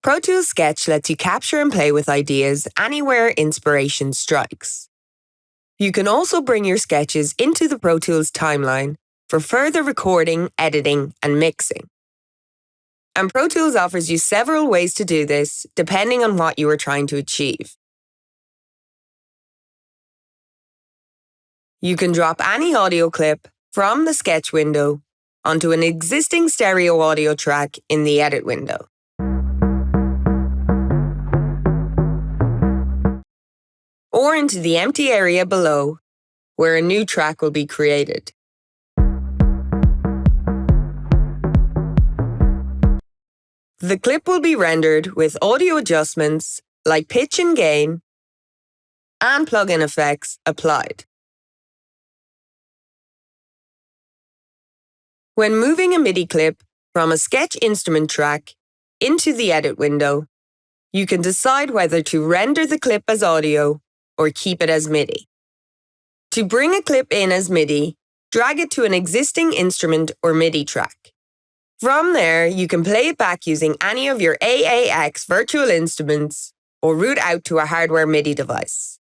Pro Tools Sketch lets you capture and play with ideas anywhere inspiration strikes. You can also bring your sketches into the Pro Tools timeline for further recording, editing, and mixing. And Pro Tools offers you several ways to do this, depending on what you are trying to achieve. You can drop any audio clip from the sketch window onto an existing stereo audio track in the edit window. Or into the empty area below, where a new track will be created. The clip will be rendered with audio adjustments like pitch and gain and plug-in effects applied. When moving a MIDI clip from a sketch instrument track into the edit window, you can decide whether to render the clip as audio or keep it as MIDI. To bring a clip in as MIDI, drag it to an existing instrument or MIDI track. From there, you can play it back using any of your AAX virtual instruments or route out to a hardware MIDI device.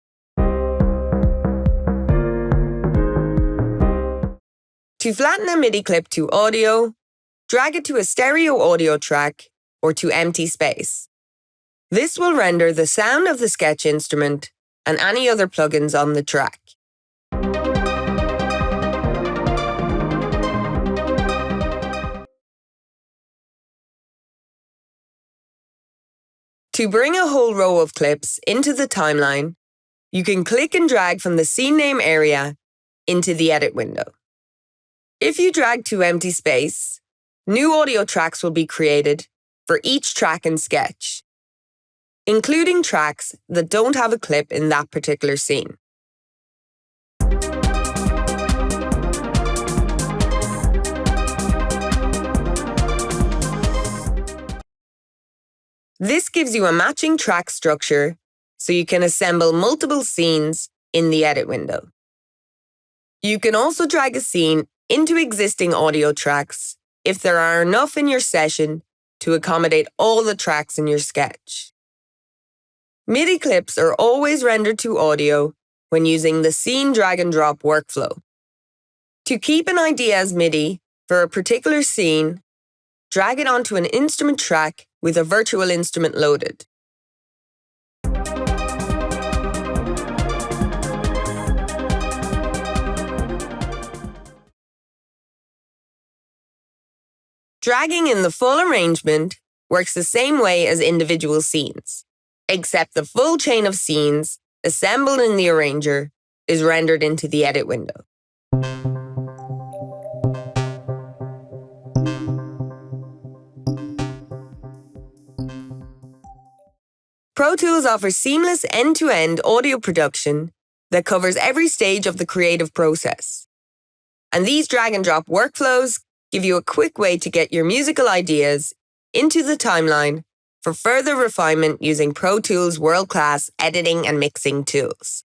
To flatten a MIDI clip to audio, drag it to a stereo audio track or to empty space. This will render the sound of the sketch instrument and any other plugins on the track. To bring a whole row of clips into the timeline, you can click and drag from the scene name area into the edit window. If you drag to empty space, new audio tracks will be created for each track and sketch, including tracks that don't have a clip in that particular scene. This gives you a matching track structure so you can assemble multiple scenes in the edit window. You can also drag a scene into existing audio tracks if there are enough in your session to accommodate all the tracks in your sketch. MIDI clips are always rendered to audio when using the scene drag and drop workflow. To keep an idea as MIDI for a particular scene, drag it onto an instrument track with a virtual instrument loaded. Dragging in the full arrangement works the same way as individual scenes, except the full chain of scenes assembled in the arranger is rendered into the edit window. Pro Tools offers seamless end-to-end audio production that covers every stage of the creative process. And these drag and drop workflows give you a quick way to get your musical ideas into the timeline for further refinement using Pro Tools' world-class editing and mixing tools.